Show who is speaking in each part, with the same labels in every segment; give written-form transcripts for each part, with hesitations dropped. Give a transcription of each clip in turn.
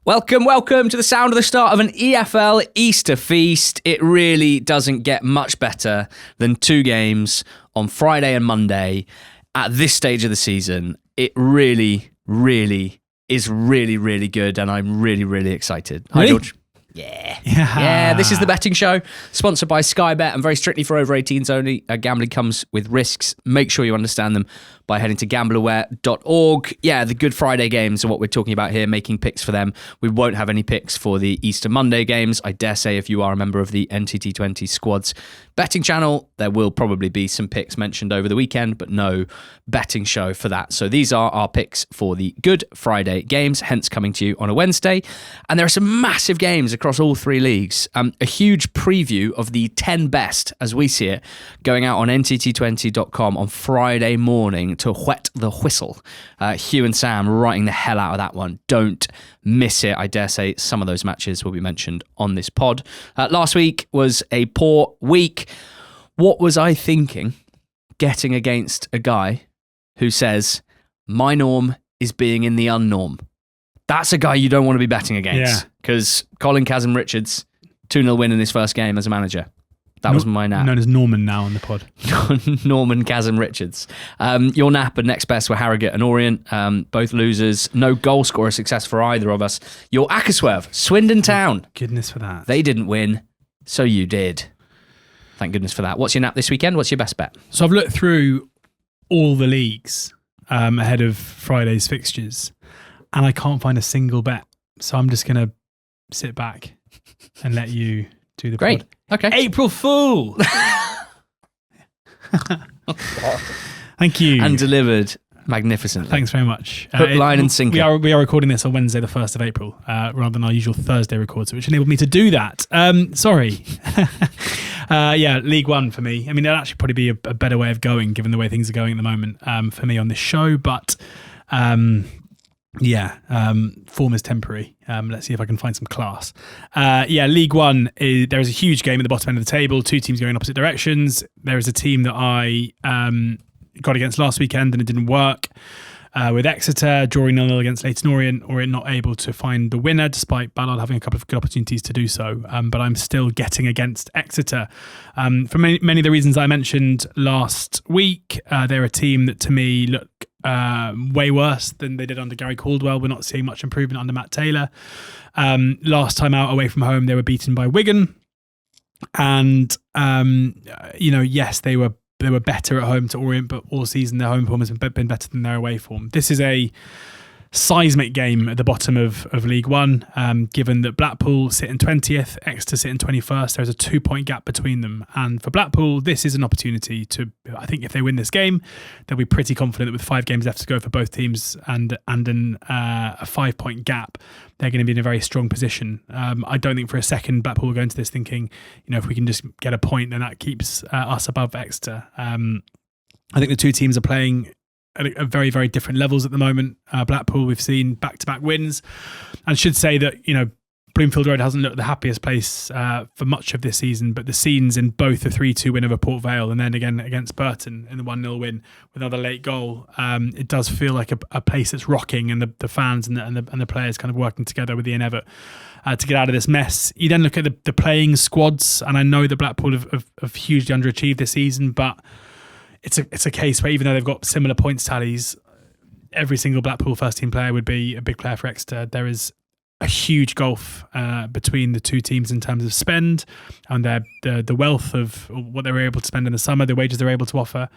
Speaker 1: Welcome to the sound of the start of an EFL Easter feast. It really doesn't get much better than 2 games on Friday and Monday at this stage of the season. It really is really good, and I'm really excited. Hi, George. Yeah, this is the betting show, sponsored by Sky Bet and very strictly for over 18s only. Gambling comes with risks. Make sure you understand them by heading to gambleaware.org. Yeah, the Good Friday games are what we're talking about here, making picks for them. We won't have any picks for the Easter Monday games. I dare say if you are a member of the NTT20 Squad's betting channel, there will probably be some picks mentioned over the weekend, but no betting show for that. So these are our picks for the Good Friday games, hence coming to you on a Wednesday. And there are some massive games across all 3 leagues. A huge preview of the 10 best, as we see it, going out on NTT20.com on Friday morning to whet the whistle. Hugh and Sam writing the hell out of that one. Don't miss it. I dare say some of those matches will be mentioned on this pod. Last week was a poor week. What was I thinking getting against a guy who says, my norm is being in the unnorm? That's a guy you don't want to be betting against, because Colin Kazim-Richards, 2-0 win in his first game as a manager. That was my nap.
Speaker 2: Known as Norman now on the pod.
Speaker 1: Norman Kazim-Richards. Your nap and next best were Harrogate and Orient, both losers. No goal scorer success for either of us. Your acca, Swindon Town.
Speaker 2: Goodness for that.
Speaker 1: They didn't win, so you did. Thank goodness for that. What's your nap this weekend? What's your best bet?
Speaker 2: So I've looked through all the leagues ahead of Friday's fixtures, and I can't find a single bet. So I'm just going to sit back and let you do the
Speaker 1: Great.
Speaker 2: pod.
Speaker 1: Okay.
Speaker 2: April Fool! Thank you.
Speaker 1: And delivered magnificently.
Speaker 2: Thanks very much.
Speaker 1: Hook, line and sinker.
Speaker 2: We are recording this on Wednesday the 1st of April, rather than our usual Thursday record, which enabled me to do that. Sorry. League One for me. I mean, that'd actually probably be a better way of going, given the way things are going at the moment for me on this show. But form is temporary. Let's see if I can find some class. League One, there is a huge game at the bottom end of the table, 2 teams going in opposite directions. There is a team that I got against last weekend and it didn't work, with Exeter drawing 0-0 against Leyton Orient not able to find the winner, despite Ballard having a couple of good opportunities to do so. But I'm still getting against Exeter. For many of the reasons I mentioned last week, they're a team that to me look way worse than they did under Gary Caldwell. We're not seeing much improvement under Matt Taylor. Last time out away from home, they were beaten by Wigan. And, yes, they were better at home to Orient, but all season their home form has been better than their away form. This is a seismic game at the bottom of League One, given that Blackpool sit in 20th, Exeter sit in 21st. There's a 2-point gap between them. And for Blackpool, this is an opportunity to, I think if they win this game, they'll be pretty confident that with 5 games left to go for both teams and a 5-point gap, they're going to be in a very strong position. I don't think for a second Blackpool will go into this thinking, if we can just get a point, then that keeps us above Exeter. I think the 2 teams are playing at very, very different levels at the moment. Blackpool, we've seen back-to-back wins, and should say that, Bloomfield Road hasn't looked the happiest place for much of this season, but the scenes in both the 3-2 win over Port Vale and then again against Burton in the 1-0 win with another late goal, it does feel like a place that's rocking, and the fans and the players kind of working together with Ian Evatt to get out of this mess. You then look at the playing squads, and I know that Blackpool have hugely underachieved this season, but it's a case where even though they've got similar points tallies, every single Blackpool first team player would be a big player for Exeter. There is a huge gulf between the 2 teams in terms of spend and the wealth of what they were able to spend in the summer, the wages they were able to offer,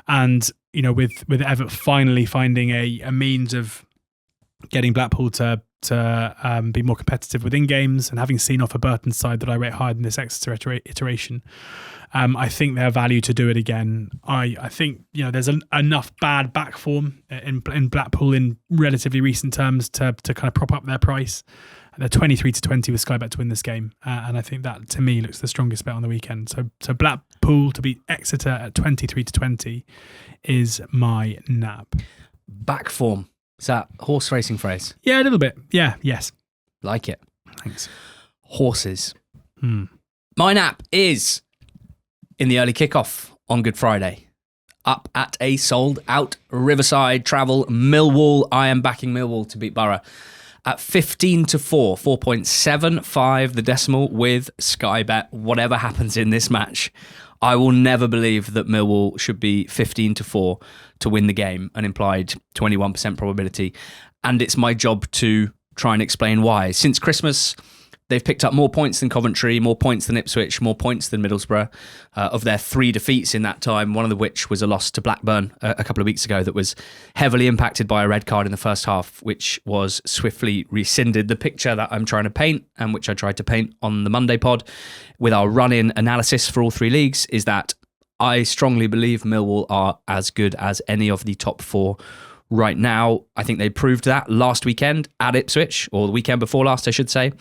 Speaker 2: and with Evatt finally finding a means of getting Blackpool to be more competitive within games, and having seen off a Burton side that I rate higher than this Exeter iteration, I think they have value to do it again. I think there's enough bad back form in Blackpool in relatively recent terms to kind of prop up their price. They're 23-20 with Sky Bet to win this game, and I think that to me looks the strongest bet on the weekend. So Blackpool to beat Exeter at 23-20 is my nap.
Speaker 1: Back form. Is that horse racing phrase?
Speaker 2: Yeah, a little bit. Yeah, yes.
Speaker 1: Like it.
Speaker 2: Thanks.
Speaker 1: Horses. My nap is in the early kickoff on Good Friday. Up at a sold-out Riverside Travel Millwall. I am backing Millwall to beat Borough at 15 to 4, 4.75 the decimal with Sky Bet. Whatever happens in this match, I will never believe that Millwall should be 15 to 4 to win the game, an implied 21% probability. And it's my job to try and explain why. Since Christmas, they've picked up more points than Coventry, more points than Ipswich, more points than Middlesbrough. Of their 3 defeats in that time, one of which was a loss to Blackburn a couple of weeks ago that was heavily impacted by a red card in the first half, which was swiftly rescinded. The picture that I'm trying to paint, and which I tried to paint on the Monday pod with our run-in analysis for all 3 leagues, is that I strongly believe Millwall are as good as any of the top 4 right now. I think they proved that last weekend at Ipswich, or the weekend before last, I should say.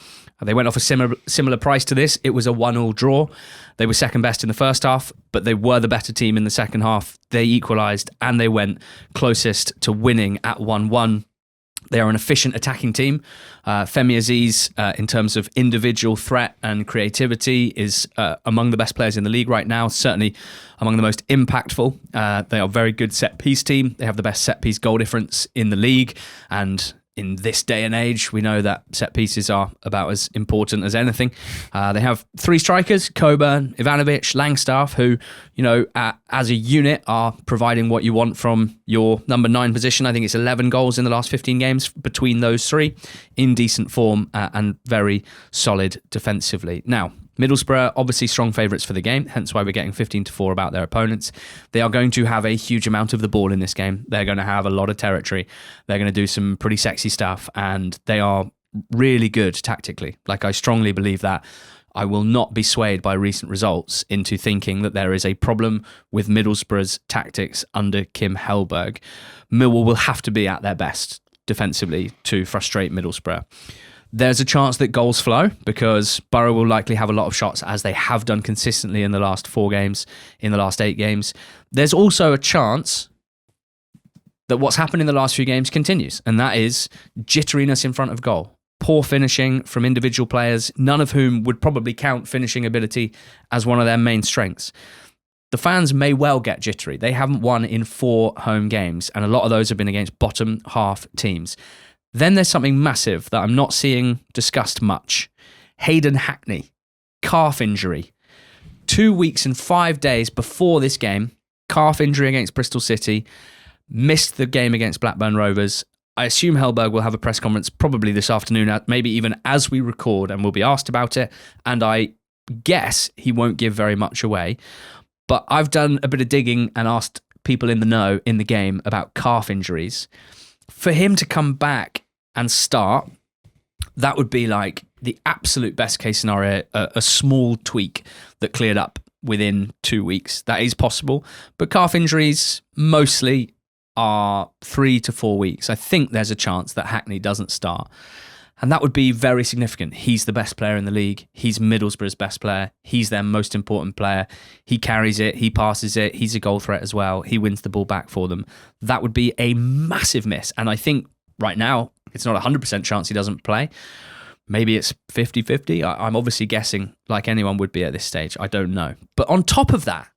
Speaker 1: They went off a similar price to this. It was a 1-1 draw. They were second best in the first half, but they were the better team in the second half. They equalised and they went closest to winning at 1-1. They are an efficient attacking team. Femi Aziz, in terms of individual threat and creativity, is among the best players in the league right now, certainly among the most impactful. They are a very good set-piece team. They have the best set-piece goal difference in the league, and in this day and age, we know that set pieces are about as important as anything. They have 3 strikers, Coburn, Ivanovic, Langstaff, who, as a unit are providing what you want from your number 9 position. I think it's 11 goals in the last 15 games between those 3, in decent form and very solid defensively. Now, Middlesbrough, obviously strong favourites for the game, hence why we're getting 15 to 4 about their opponents. They are going to have a huge amount of the ball in this game. They're going to have a lot of territory. They're going to do some pretty sexy stuff, and they are really good tactically. Like, I strongly believe that. I will not be swayed by recent results into thinking that there is a problem with Middlesbrough's tactics under Kim Hellberg. Millwall will have to be at their best defensively to frustrate Middlesbrough. There's a chance that goals flow because Borough will likely have a lot of shots, as they have done consistently in the last 4 games, in the last 8 games. There's also a chance that what's happened in the last few games continues, and that is jitteriness in front of goal. Poor finishing from individual players, none of whom would probably count finishing ability as one of their main strengths. The fans may well get jittery. They haven't won in 4 home games, and a lot of those have been against bottom half teams. Then there's something massive that I'm not seeing discussed much. Hayden Hackney, calf injury. 2 weeks and 5 days before this game, calf injury against Bristol City, missed the game against Blackburn Rovers. I assume Hellberg will have a press conference probably this afternoon, maybe even as we record, and will be asked about it. And I guess he won't give very much away. But I've done a bit of digging and asked people in the know in the game about calf injuries. For him to come back and start, that would be like the absolute best case scenario, a small tweak that cleared up within 2 weeks. That is possible. But calf injuries mostly are 3 to 4 weeks. I think there's a chance that Hackney doesn't start. And that would be very significant. He's the best player in the league. He's Middlesbrough's best player. He's their most important player. He carries it. He passes it. He's a goal threat as well. He wins the ball back for them. That would be a massive miss. And I think right now, it's not a 100% chance he doesn't play. Maybe it's 50-50. I'm obviously guessing like anyone would be at this stage. I don't know. But on top of that,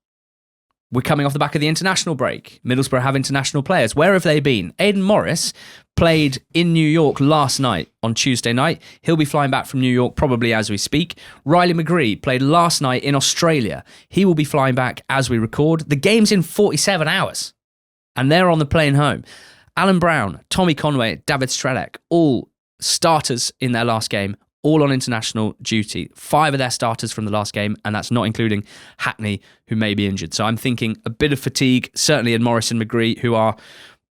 Speaker 1: we're coming off the back of the international break. Middlesbrough have international players. Where have they been? Aidan Morris played in New York last night, on Tuesday night. He'll be flying back from New York probably as we speak. Riley McGree played last night in Australia. He will be flying back as we record. The game's in 47 hours, and they're on the plane home. Alan Brown, Tommy Conway, David Strelec, all starters in their last game, all on international duty. 5 of their starters from the last game, and that's not including Hackney, who may be injured. So I'm thinking a bit of fatigue, certainly in Morris and McGree, who are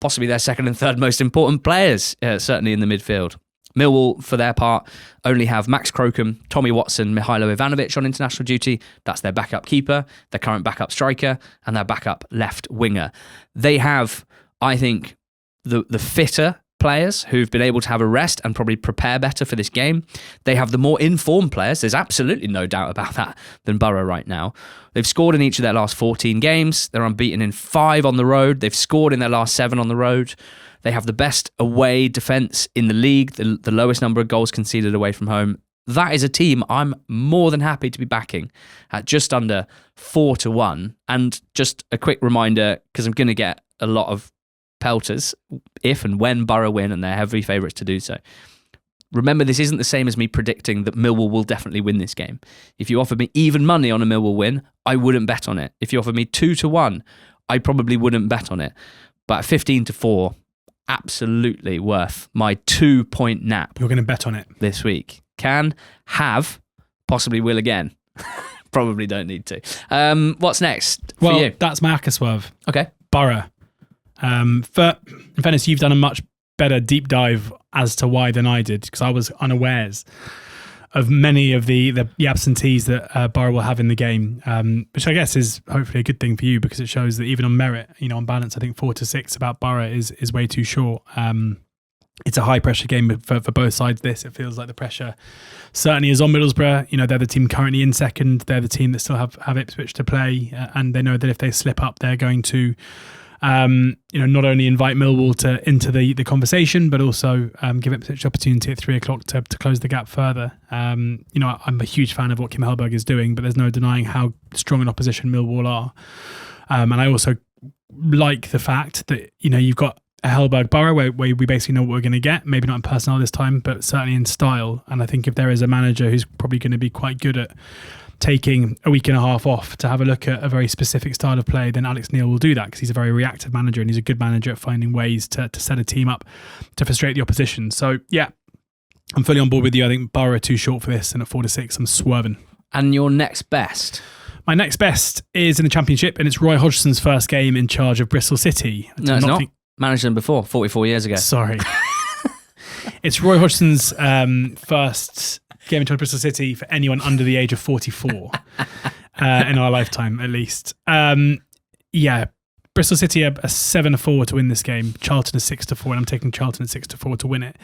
Speaker 1: possibly their second and third most important players, certainly in the midfield. Millwall, for their part, only have Max Crocombe, Tommy Watson, Mihailo Ivanovic on international duty. That's their backup keeper, their current backup striker, and their backup left winger. They have, I think, the fitter players who've been able to have a rest and probably prepare better for this game. They have the more informed players, there's absolutely no doubt about that, than Borough right now. They've scored in each of their last 14 games. They're unbeaten in 5 on the road. They've scored in their last 7 on the road. They have the best away defence in the league, the lowest number of goals conceded away from home. That is a team I'm more than happy to be backing at just under 4-1. And just a quick reminder, because I'm going to get a lot of pelters if and when Borough win, and they're heavy favourites to do so. Remember, this isn't the same as me predicting that Millwall will definitely win this game. If you offered me even money on a Millwall win, I wouldn't bet on it. If you offered me 2-1, I probably wouldn't bet on it. But 15-4, absolutely worth my 2-point nap.
Speaker 2: You're going to bet on it
Speaker 1: this week. Can, have, possibly will again. Probably don't need to. What's next for you?
Speaker 2: That's my acca swerve.
Speaker 1: Okay.
Speaker 2: Borough. In fairness, you've done a much better deep dive as to why than I did, because I was unawares of many of the absentees that Borough will have in the game, which I guess is hopefully a good thing for you, because it shows that even on merit, on balance, I think 4-6 about Borough is way too short. It's a high pressure game for both sides. It feels like the pressure certainly is on Middlesbrough. They're the team currently in second. They're the team that still have Ipswich to play, and they know that if they slip up, they're going to not only invite Millwall into the conversation, but also give Ipswich the opportunity at 3:00 to close the gap further. I'm a huge fan of what Kim Hellberg is doing, but there's no denying how strong an opposition Millwall are. And I also like the fact that you've got a Hellberg Borough where we basically know what we're going to get. Maybe not in personnel this time, but certainly in style. And I think if there is a manager who's probably going to be quite good at taking a week and a half off to have a look at a very specific style of play, then Alex Neil will do that, because he's a very reactive manager and he's a good manager at finding ways to set a team up to frustrate the opposition. So yeah, I'm fully on board with you. I think Borough are too short for this, and at 4-6 I'm swerving.
Speaker 1: And your next best?
Speaker 2: My next best is in the Championship, and it's Roy Hodgson's first game in charge of Bristol City.
Speaker 1: No, it's not. Managed them before, 44 years ago.
Speaker 2: Sorry. It's Roy Hodgson's first game in charge of Bristol City for anyone under the age of 44 in our lifetime, at least. Bristol City are 7-4 to win this game. Charlton is 6-4, and I'm taking Charlton at 6-4 to win it.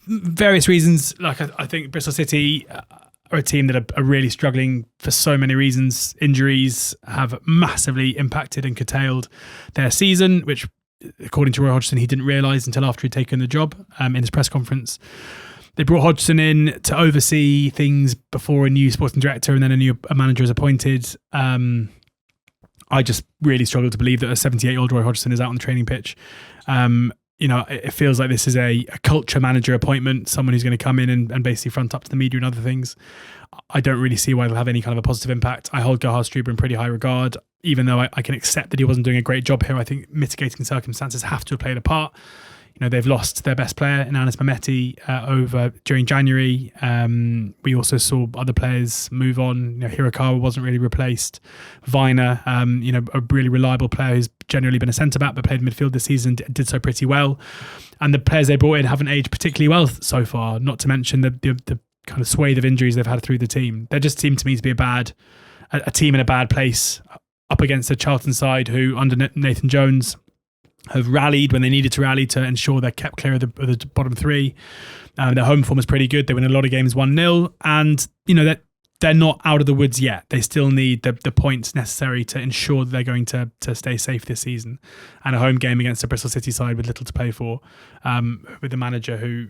Speaker 2: Various reasons. I think Bristol City are a team that are really struggling for so many reasons. Injuries have massively impacted and curtailed their season, which, according to Roy Hodgson, he didn't realise until after he'd taken the job in his press conference. They brought Hodgson in to oversee things before a new sporting director and then a manager is appointed. I just really struggle to believe that a 78-year-old Roy Hodgson is out on the training pitch. It feels like this is a culture manager appointment, someone who's going to come in and basically front up to the media and other things. I don't really see why they'll have any kind of a positive impact. I hold Gerhard Struber in pretty high regard, even though I can accept that he wasn't doing a great job here. I think mitigating circumstances have to have played a part. They've lost their best player in Anis Mehmeti during January. We also saw other players move on. Hirakawa wasn't really replaced. Viner, a really reliable player who's generally been a centre-back but played midfield this season, did so pretty well. And the players they brought in haven't aged particularly well so far, not to mention the kind of swathe of injuries they've had through the team. They just seem to me to be a team in a bad place up against a Charlton side who, under Nathan Jones, have rallied when they needed to rally to ensure they're kept clear of the bottom three. Their home form is pretty good. They win a lot of games 1-0, and they're not out of the woods yet. They still need the points necessary to ensure that they're going to stay safe this season. And a home game against a Bristol City side with little to play for, with a manager who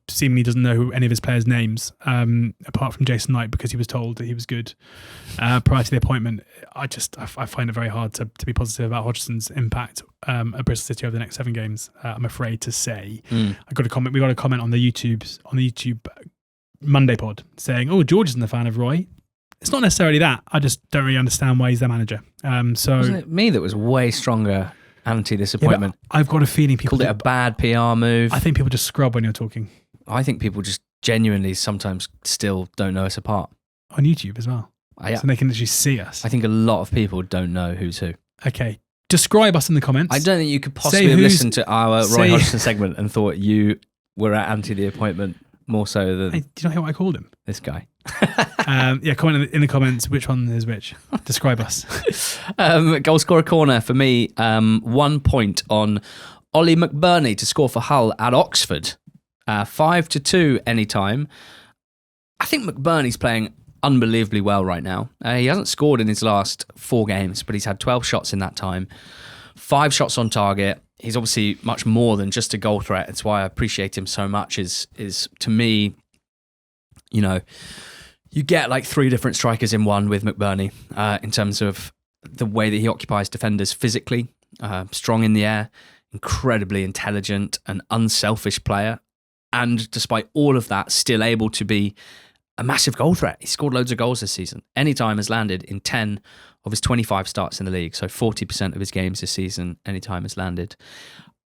Speaker 2: seemingly doesn't know any of his players' names, apart from Jason Knight, because he was told that he was good prior to the appointment. I find it very hard to be positive about Hodgson's impact at Bristol City over the next 7 games. I'm afraid to say. We got a comment on the YouTube Monday pod saying, "Oh, George isn't a fan of Roy." It's not necessarily that. I just don't really understand why he's their manager.
Speaker 1: Wasn't it me that was way stronger anti-disappointment?
Speaker 2: Yeah, I've got a feeling people
Speaker 1: called it a bad PR move.
Speaker 2: I think people just scrub when you're talking.
Speaker 1: I think people just genuinely sometimes still don't know us apart.
Speaker 2: On YouTube as well. So they can actually see us.
Speaker 1: I think a lot of people don't know who's who. Okay.
Speaker 2: Describe us in the comments.
Speaker 1: I don't think you could possibly have listened to our Roy Hodgson segment and thought you were at anti the appointment more so than...
Speaker 2: Hey, do you know hear what I called him?
Speaker 1: This guy.
Speaker 2: Comment in the comments which one is which. Describe us.
Speaker 1: Goalscorer corner for me. 1 point on Ollie McBurney to score for Hull at Oxford. 5-2 anytime. I think McBurney's playing unbelievably well right now. He hasn't scored in his last 4 games, but he's had 12 shots in that time. 5 shots on target. He's obviously much more than just a goal threat. It's why I appreciate him so much. Is to me, you get like 3 different strikers in one with McBurney in terms of the way that he occupies defenders physically. Strong in the air, incredibly intelligent and unselfish player. and despite all of that, still able to be a massive goal threat. He scored loads of goals this season. Anytime has landed in 10 of his 25 starts in the league. So 40% of his games this season, anytime has landed.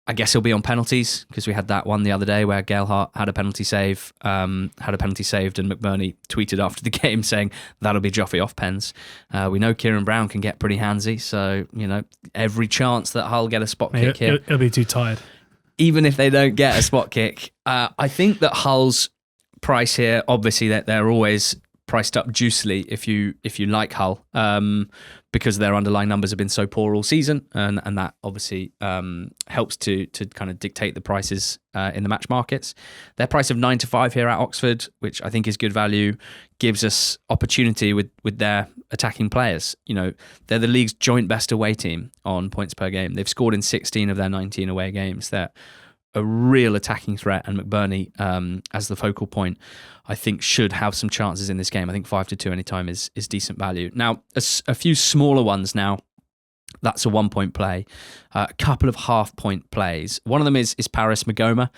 Speaker 1: I guess he'll be on penalties because we had that one the other day where Gale had a penalty saved, and McBurney tweeted after the game saying that'll be Joffrey off pens. We know Kieran Brown can get pretty handsy, so every chance that Hull get a spot kick here.
Speaker 2: He'll be too tired.
Speaker 1: Even if they don't get a spot kick, I think that Hull's price here, obviously that they're always priced up juicily if you like Hull, because their underlying numbers have been so poor all season, and that obviously helps to kind of dictate the prices in the match markets. Their price of 9-5 here at Oxford, which I think is good value, gives us opportunity with their attacking players. They're the league's joint best away team on points per game. They've scored in 16 of their 19 away games. They're a real attacking threat, and McBurney, as the focal point, I think should have some chances in this game. I think 5-2 anytime is decent value. Now, a few smaller ones now. That's a 1 point play. A couple of half point plays. One of them is Paris Magoma.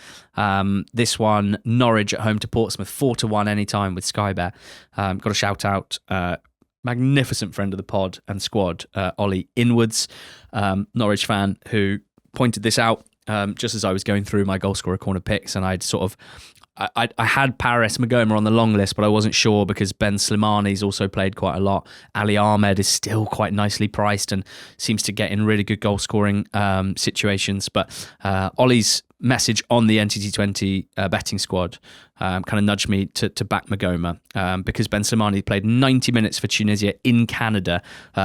Speaker 1: This one, Norwich at home to Portsmouth, 4-1 anytime with Sky Bet. Got to shout out magnificent friend of the pod and squad, Ollie Inwards, Norwich fan, who pointed this out just as I was going through my Goalscorer corner picks, and I had Paris Magoma on the long list, but I wasn't sure because Ben Slimani's also played quite a lot. Ali Ahmed is still quite nicely priced and seems to get in really good goal scoring situations. But Ollie's message on the NTT20 betting squad kind of nudged me to back Magoma because Ben Slimani played 90 minutes for Tunisia in Canada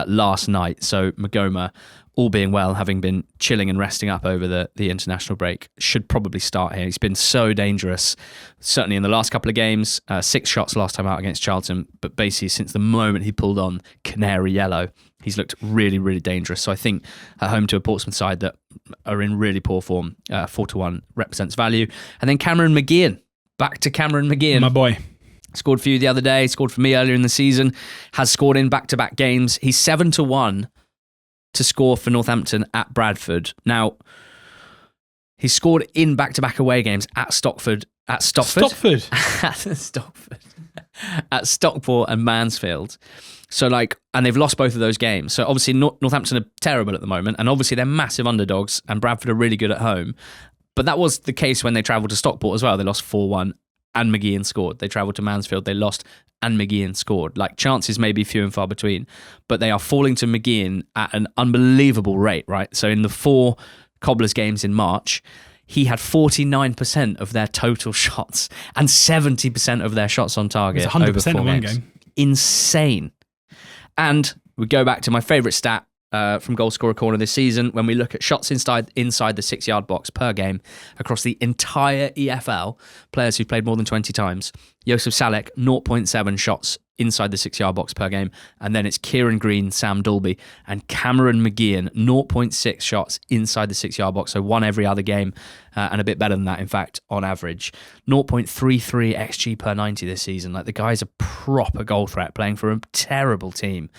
Speaker 1: last night. So Magoma, all being well, having been chilling and resting up over the international break, should probably start here. He's been so dangerous, certainly in the last couple of games. 6 shots last time out against Charlton, but basically since the moment he pulled on Canary Yellow, he's looked really, really dangerous. So I think at home to a Portsmouth side that are in really poor form, 4-1 represents value. And then Cameron McGeehan. Back to Cameron McGeehan.
Speaker 2: My boy.
Speaker 1: Scored for you the other day, scored for me earlier in the season, has scored in back-to-back games. He's 7-1 to score for Northampton at Bradford. Now, he scored in back-to-back away games at Stockport and Mansfield. So and they've lost both of those games. So obviously Northampton are terrible at the moment, and obviously they're massive underdogs, and Bradford are really good at home. But that was the case when they travelled to Stockport as well. They lost 4-1 and McGeehan scored. They travelled to Mansfield, they lost and McGeehan scored. Chances may be few and far between, but they are falling to McGeehan at an unbelievable rate, right? So in the 4 Cobblers games in March, he had 49% of their total shots and 70% of their shots on target.
Speaker 2: It was 100%
Speaker 1: over 4
Speaker 2: in one
Speaker 1: games.
Speaker 2: game.
Speaker 1: Insane. And we go back to my favourite stat from Goalscorer Corner this season when we look at shots inside the 6-yard box per game across the entire EFL, players who've played more than 20 times. Josef Salek, 0.7 shots inside the 6-yard box per game. And then it's Kieran Green, Sam Dalby, and Cameron McGeehan, 0.6 shots inside the 6-yard box. So one every other game, and a bit better than that, in fact, on average. 0.33 XG per 90 this season. The guy's a proper goal threat playing for a terrible team.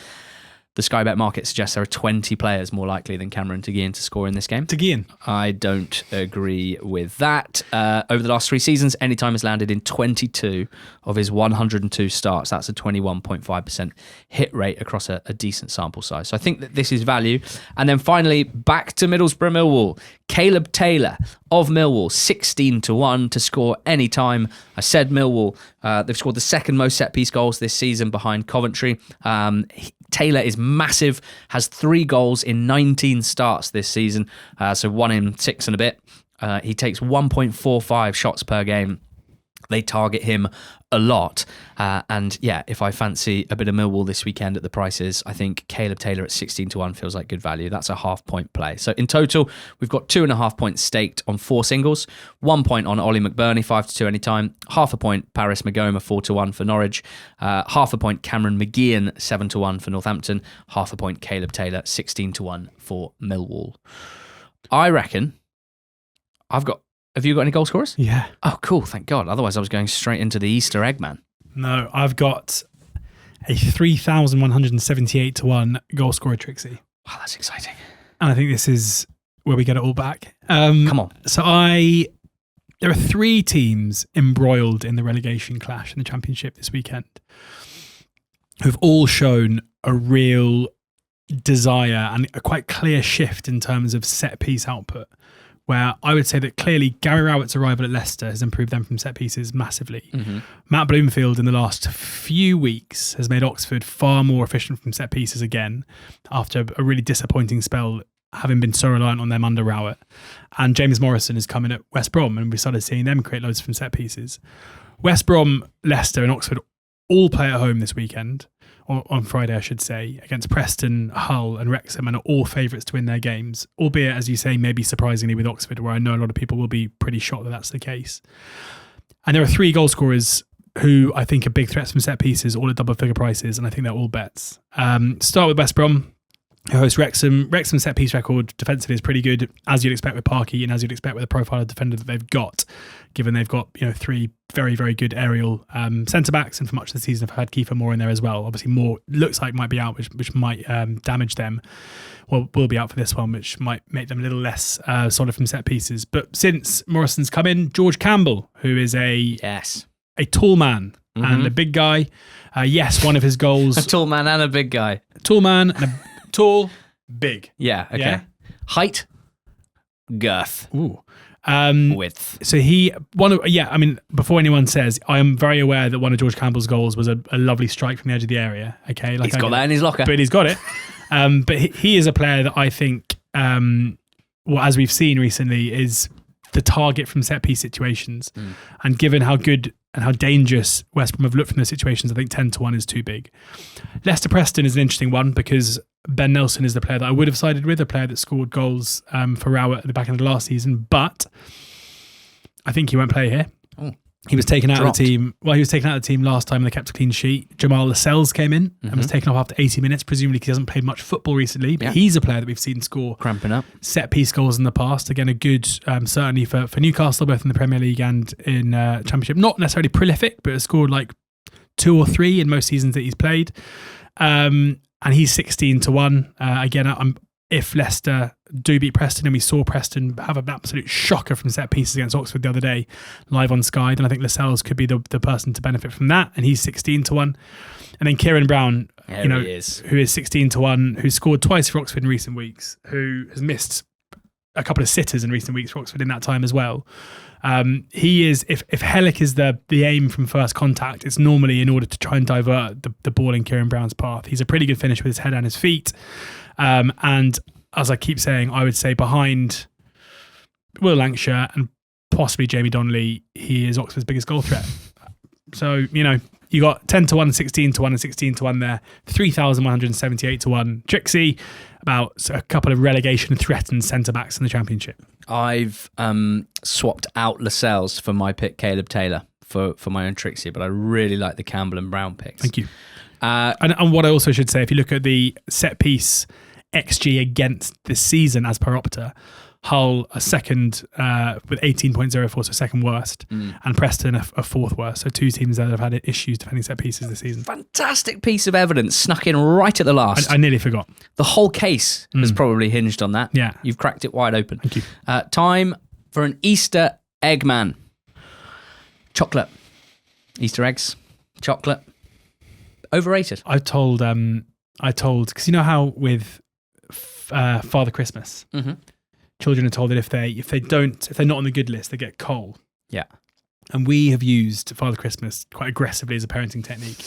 Speaker 1: The Sky Bet market suggests there are 20 players more likely than Cameron Teguian to score in this game.
Speaker 2: Teguian.
Speaker 1: I don't agree with that. Over the last 3 seasons, Anytime has landed in 22 of his 102 starts. That's a 21.5% hit rate across a decent sample size. So I think that this is value. And then finally, back to Middlesbrough Millwall. Caleb Taylor of Millwall, 16-1 to score anytime. I said Millwall, they've scored the second most set-piece goals this season behind Coventry. Taylor is massive, has 3 goals in 19 starts this season, so 1 in 6 and a bit. He takes 1.45 shots per game. They target him a lot. And yeah, if I fancy a bit of Millwall this weekend at the prices, I think Caleb Taylor at 16-1 feels like good value. That's a half-point play. So in total, we've got 2.5 points staked on 4 singles, 1 point on Ollie McBurney, 5-2 anytime, half a point Paris Magoma, 4-1 for Norwich, half a point Cameron McGeehan, 7-1 for Northampton, half a point Caleb Taylor, 16-1 for Millwall. I reckon have you got any goal scorers?
Speaker 2: Yeah.
Speaker 1: Oh, cool. Thank God. Otherwise, I was going straight into the Easter egg man.
Speaker 2: No, I've got a 3,178-1 goal scorer Trixie.
Speaker 1: Wow, that's exciting.
Speaker 2: And I think this is where we get it all back.
Speaker 1: Come on.
Speaker 2: So I There are 3 teams embroiled in the relegation clash in the Championship this weekend who've all shown a real desire and a quite clear shift in terms of set-piece output, where I would say that clearly Gary Rowett's arrival at Leicester has improved them from set-pieces massively.
Speaker 1: Mm-hmm.
Speaker 2: Matt Bloomfield in the last few weeks has made Oxford far more efficient from set-pieces again, after a really disappointing spell, having been so reliant on them under Rowett. And James Morrison is coming at West Brom, and we started seeing them create loads from set pieces. West Brom, Leicester and Oxford all play at home this weekend, or on Friday I should say, against Preston, Hull and Wrexham, and are all favourites to win their games, albeit, as you say, maybe surprisingly with Oxford, where I know a lot of people will be pretty shocked that that's the case. And there are 3 goal scorers who I think are big threats from set pieces, all at double figure prices, and I think they're all bets. Start with West Brom, who hosts Wrexham. Wrexham's set piece record defensively is pretty good, as you'd expect with Parky and as you'd expect with the profile of defender that they've got, given they've got 3 very, very good aerial centre-backs, and for much of the season have had Kiefer Moore in there as well. Obviously Moore looks like might be out, which might damage them. Well, will be out for this one, which might make them a little less solid from set pieces. But since Morrison's come in, George Campbell, who is a tall man and a big guy. One of his goals...
Speaker 1: A tall man and a big guy.
Speaker 2: Tall man and a tall, big.
Speaker 1: Yeah, okay.
Speaker 2: Yeah?
Speaker 1: Height, girth,
Speaker 2: Ooh.
Speaker 1: width.
Speaker 2: So before anyone says, I am very aware that one of George Campbell's goals was a lovely strike from the edge of the area. Okay,
Speaker 1: He's got that in his locker.
Speaker 2: But he's got it. But he is a player that I think, as we've seen recently, is the target from set-piece situations. And given how good and how dangerous West Brom have looked from those situations, I think 10-1 is too big. Leicester Preston is an interesting one because Ben Nelson is the player that I would have sided with, a player that scored goals for Rowett at the back end of the last season, but I think he won't play here.
Speaker 1: Oh.
Speaker 2: He was taken out of the team. Well, he was taken out of the team last time and they kept a clean sheet. Jamal Lascelles came in and was taken off after 80 minutes, presumably because he hasn't played much football recently, but he's a player that we've seen score
Speaker 1: cramping up
Speaker 2: set-piece goals in the past. Again, a good, certainly for Newcastle, both in the Premier League and in Championship. Not necessarily prolific, but has scored like 2 or 3 in most seasons that he's played. And he's 16-1. Again, if Leicester do beat Preston, and we saw Preston have an absolute shocker from set pieces against Oxford the other day, live on Sky, then I think Lascelles could be the person to benefit from that, and he's 16-1. And then Kieran Brown,
Speaker 1: who is
Speaker 2: 16-1, who scored twice for Oxford in recent weeks, who has missed a couple of sitters in recent weeks for Oxford in that time as well. He is, if Hellick is the aim from first contact, it's normally in order to try and divert the ball in Kieran Brown's path. He's a pretty good finisher with his head and his feet. And as I keep saying, I would say behind Will Lancashire and possibly Jamie Donnelly, he is Oxford's biggest goal threat. So, you got 10-1, 16-1 and 16-1 there, 3,178-1. Trixie, about a couple of relegation threatened centre-backs in the Championship.
Speaker 1: I've swapped out Lascelles for my pick, Caleb Taylor, for my own Trixie, but I really like the Campbell and Brown picks.
Speaker 2: Thank you. And what I also should say, if you look at the set-piece XG against this season as per Opta, Hull a second with 18.04, so second worst, and Preston a fourth worst. So 2 teams that have had issues defending set pieces this season.
Speaker 1: Fantastic piece of evidence snuck in right at the last.
Speaker 2: I nearly forgot.
Speaker 1: The whole case has probably hinged on that.
Speaker 2: Yeah.
Speaker 1: You've cracked it wide open.
Speaker 2: Thank you.
Speaker 1: Time for an Easter Eggman. Chocolate. Easter eggs. Chocolate. Overrated.
Speaker 2: I told, because you know how with Father Christmas, children are told that if they're not on the good list, they get coal.
Speaker 1: Yeah.
Speaker 2: And we have used Father Christmas quite aggressively as a parenting technique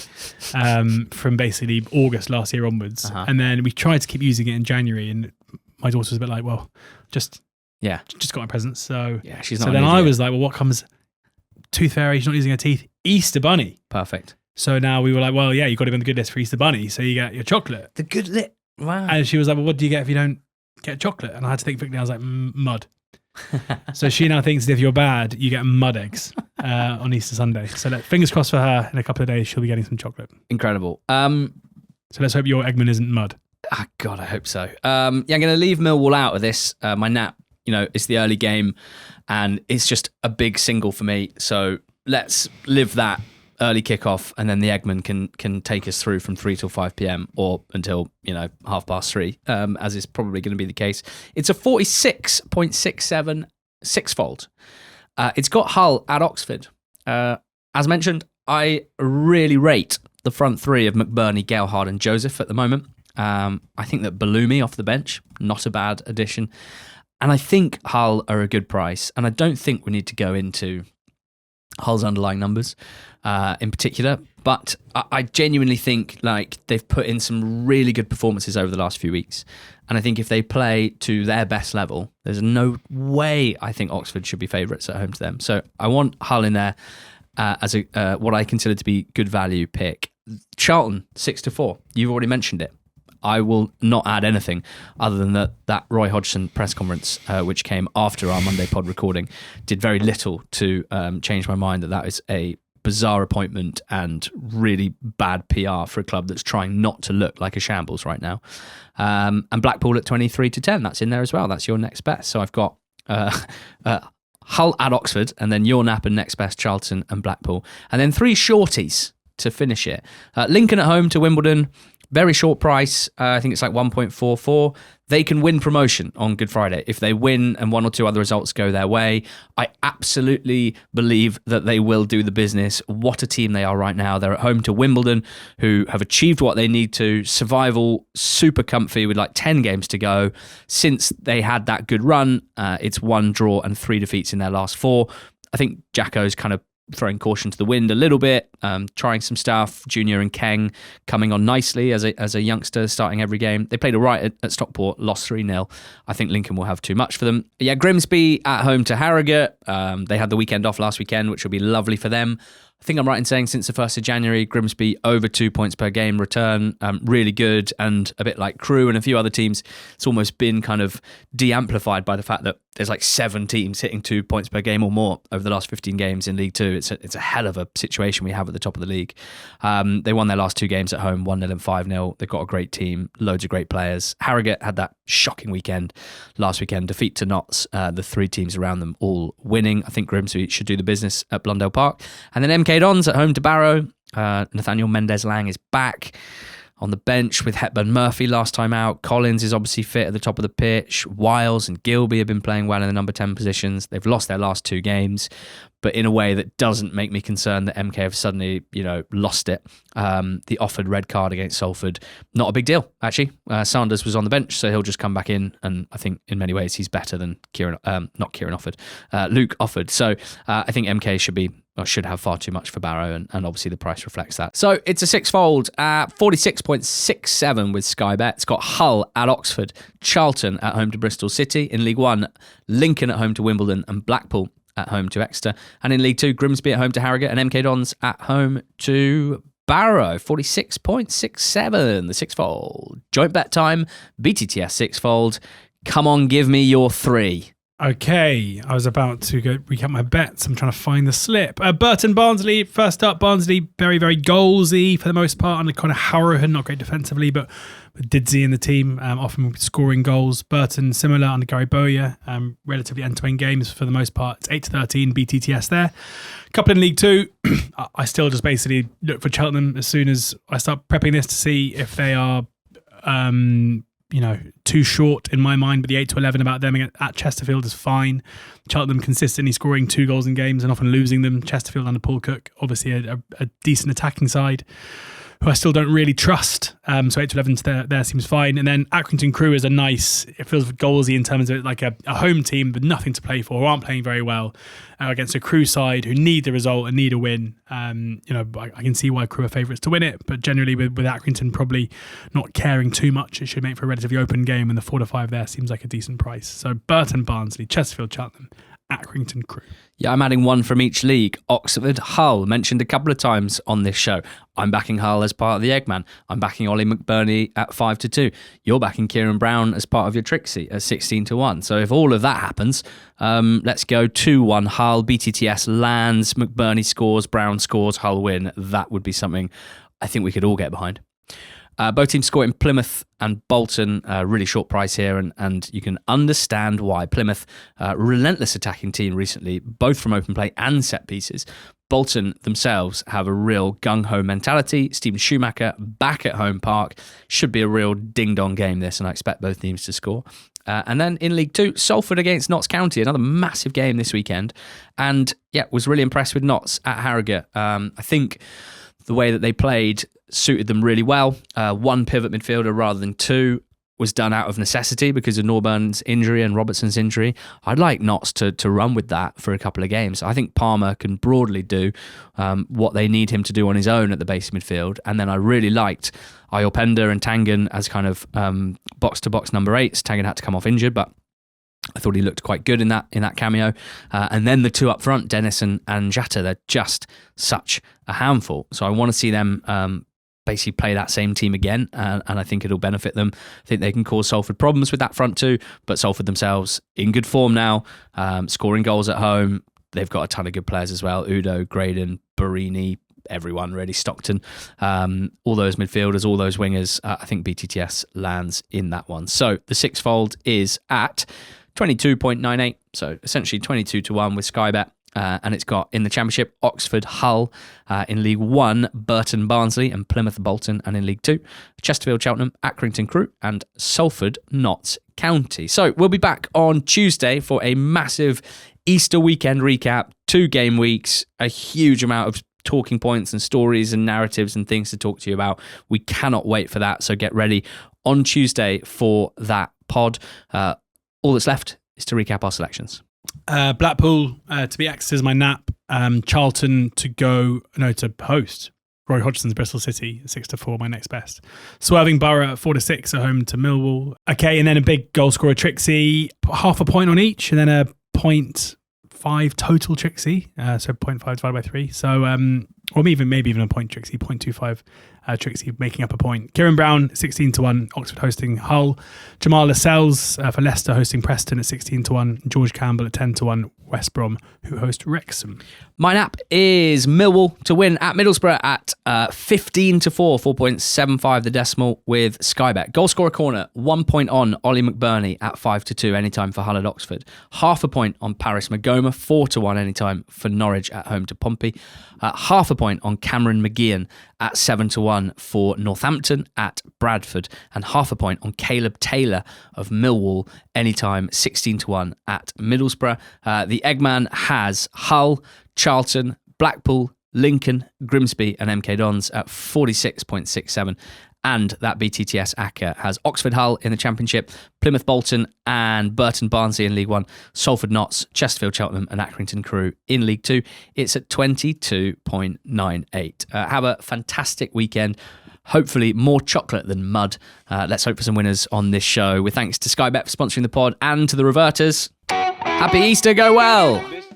Speaker 2: from basically August last year onwards. And then we tried to keep using it in January, and my daughter was a bit like, well, just got my presents. So
Speaker 1: yeah, she's not.
Speaker 2: So then I was like, well, what comes? Tooth Fairy, she's not using her teeth. Easter Bunny.
Speaker 1: Perfect.
Speaker 2: So now we were like, well, yeah, you've got to be on the good list for Easter Bunny, so you get your chocolate.
Speaker 1: The good list. Wow.
Speaker 2: And she was like, well, what do you get if you don't get chocolate? And I had to think quickly. I was like, mud. So she now thinks that if you're bad, you get mud eggs on Easter Sunday. So fingers crossed for her. In a couple of days, she'll be getting some chocolate.
Speaker 1: Incredible.
Speaker 2: So let's hope your Eggman isn't mud.
Speaker 1: God, I hope so. I'm going to leave Millwall out of this. My nap, it's the early game, and it's just a big single for me. So let's live that early kickoff, and then the Eggman can take us through from 3 till 5 p.m. or until 3:30, as is probably going to be the case. It's a 46.67 six-fold. It's got Hull at Oxford. As mentioned, I really rate the front three of McBurney, Galehard and Joseph at the moment. I think that Balumi off the bench, not a bad addition. And I think Hull are a good price. And I don't think we need to go into Hull's underlying numbers in particular. But I genuinely think like they've put in some really good performances over the last few weeks. And I think if they play to their best level, there's no way I think Oxford should be favourites at home to them. So I want Hull in there as a what I consider to be good value pick. Charlton 6-4. You've already mentioned it. I will not add anything other than that Roy Hodgson press conference, which came after our Monday pod recording, did very little to change my mind that is a bizarre appointment and really bad PR for a club that's trying not to look like a shambles right now. And Blackpool at 23-10. That's in there as well. That's your next best. So I've got Hull at Oxford, and then your nap and next best Charlton and Blackpool, and then 3 shorties to finish it. Lincoln at home to Wimbledon. Very short price. I think it's like 1.44. They can win promotion on Good Friday. If they win and 1 or 2 other results go their way, I absolutely believe that they will do the business. What a team they are right now. They're at home to Wimbledon, who have achieved what they need to. Survival, super comfy with like 10 games to go. Since they had that good run, it's 1 draw and 3 defeats in their last 4. I think Jacko's kind of throwing caution to the wind a little bit, trying some stuff. Junior and Keng coming on nicely as a youngster, starting every game. They played all right at Stockport, lost 3-0. I think Lincoln will have too much for them. Yeah, Grimsby at home to Harrogate. They had the weekend off last weekend, which will be lovely for them. I think I'm right in saying since the 1st of January, Grimsby over 2 points per game return, really good, and a bit like Crewe and a few other teams, it's almost been kind of de-amplified by the fact that there's like 7 teams hitting 2 points per game or more over the last 15 games in League Two. It's a hell of a situation we have at the top of the league. They won their last 2 games at home, 1-0 and 5-0. They've got a great team, loads of great players. Harrogate had that shocking weekend last weekend, defeat to Notts, the 3 teams around them all winning. I think Grimsby should do the business at Blundell Park. And then MK Dons at home to Barrow. Nathaniel Mendez-Lang is back on the bench with Hepburn Murphy last time out. Collins is obviously fit at the top of the pitch. Wiles and Gilby have been playing well in the number 10 positions. They've lost their last 2 games, but in a way that doesn't make me concerned that MK have suddenly, lost it. The offered red card against Salford, not a big deal, actually. Sanders was on the bench, so he'll just come back in, and I think in many ways he's better than Luke Offord. So I think MK should have far too much for Barrow, and obviously the price reflects that. So it's a 6-fold at 46.67 with Sky Bet. It's got Hull at Oxford, Charlton at home to Bristol City. In League One, Lincoln at home to Wimbledon and Blackpool at home to Exeter. And in League Two, Grimsby at home to Harrogate and MK Dons at home to Barrow. 46.67, the 6-fold. Joint bet time, BTTS 6-fold. Come on, give me your 3.
Speaker 2: Okay, I was about to go recap my bets. I'm trying to find the slip. Burton Barnsley, first up. Barnsley, very, very goalsy for the most part, and kind of Harrowhead, not great defensively, but Didsey in the team, often scoring goals. Burton, similar under Gary Bowyer, relatively end-to-end games for the most part. It's 8-13, BTTS there. Couple in League Two. I still just basically look for Cheltenham as soon as I start prepping this to see if they are too short in my mind, but the 8-11 about them at Chesterfield is fine. Cheltenham consistently scoring 2 goals in games and often losing them. Chesterfield under Paul Cook, obviously a decent attacking side who I still don't really trust. So 8-11 there seems fine. And then Accrington Crewe is it feels goalsy in terms of like a home team with nothing to play for, who aren't playing very well against a Crewe side who need the result and need a win. I can see why Crewe are favourites to win it, but generally with Accrington probably not caring too much, it should make for a relatively open game, and the 4-5 there seems like a decent price. So Burton Barnsley, Chesterfield Cheltenham, Accrington Crewe. Yeah,
Speaker 1: I'm adding one from each league. Oxford, Hull, mentioned a couple of times on this show. I'm backing Hull as part of the Eggman. I'm backing Ollie McBurney at 5-2. You're backing Kieran Brown as part of your Trixie at 16-1. So if all of that happens, let's go 2-1 Hull. BTTS lands, McBurney scores, Brown scores, Hull win. That would be something I think we could all get behind. Both teams score in Plymouth and Bolton, really short price here, and you can understand why. Plymouth, relentless attacking team recently, both from open play and set pieces. Bolton themselves have a real gung-ho mentality. Steven Schumacher back at home park. Should be a real ding-dong game this, and I expect both teams to score. And then in League Two, Salford against Notts County, another massive game this weekend. And yeah, was really impressed with Notts at Harrogate. I think the way that they played suited them really well. One pivot midfielder rather than two was done out of necessity because of Norburn's injury and Robertson's injury. I'd like Notts to run with that for a couple of games. I think Palmer can broadly do what they need him to do on his own at the base of midfield. And then I really liked Ayopenda and Tangen as kind of box-to-box number 8s. Tangen had to come off injured, but I thought he looked quite good in that cameo. And then the two up front, Dennis and Jatta, they're just such a handful. So I want to see them basically play that same team again, and I think it'll benefit them. I think they can cause Salford problems with that front two, but Salford themselves in good form now, scoring goals at home. They've got a ton of good players as well. Udo, Graydon, Barini, everyone really, Stockton, all those midfielders, all those wingers. I think BTTS lands in that one. So the sixfold is at 22.98, so essentially 22-1 with Sky Bet. And it's got in the Championship Oxford, Hull, in League 1 Burton, Barnsley and Plymouth, Bolton, and in League 2 Chesterfield, Cheltenham, Accrington, Crewe and Salford, Notts County. So we'll be back on Tuesday for a massive Easter weekend recap, 2 game weeks, a huge amount of talking points and stories and narratives and things to talk to you about. We cannot wait for that, so get ready on Tuesday for that pod. All that's left is to recap our selections.
Speaker 2: Blackpool to be axed as my nap. Charlton to host Roy Hodgson's Bristol City 6-4, my next best. Swerving Borough 4-6 at home to Millwall. Okay, and then a big goal scorer Trixie, half a point on each, and then a 0.5 total Trixie. So 0.5 divided by 3. So or maybe even a point Trixie, 0.25 Trixie making up a point. Kieran Brown 16-1, Oxford hosting Hull. Jamal Lascelles for Leicester hosting Preston at 16-1. George Campbell at 10-1. West Brom, who host Wrexham. My nap is Millwall to win at Middlesbrough at 15-4, 4.75 the decimal with Sky Bet. Goalscorer corner, 1 point on Ollie McBurney at 5-2 anytime for Hull at Oxford. Half a point on Paris Magoma, 4-1 anytime for Norwich at home to Pompey. Half a point on Cameron McGeehan at 7-1 for Northampton at Bradford, and half a point on Caleb Taylor of Millwall anytime 16-1 at Middlesbrough. The Eggman has Hull, Charlton, Blackpool, Lincoln, Grimsby and MK Dons at 46.67. And that BTTS acca has Oxford Hull in the Championship, Plymouth Bolton and Burton Barnsley in League 1, Salford Notts, Chesterfield Cheltenham and Accrington Crewe in League 2. It's at 22.98. Have a fantastic weekend. Hopefully more chocolate than mud. Let's hope for some winners on this show. With thanks to Sky Bet for sponsoring the pod and to the Reverters. Happy Easter, go well!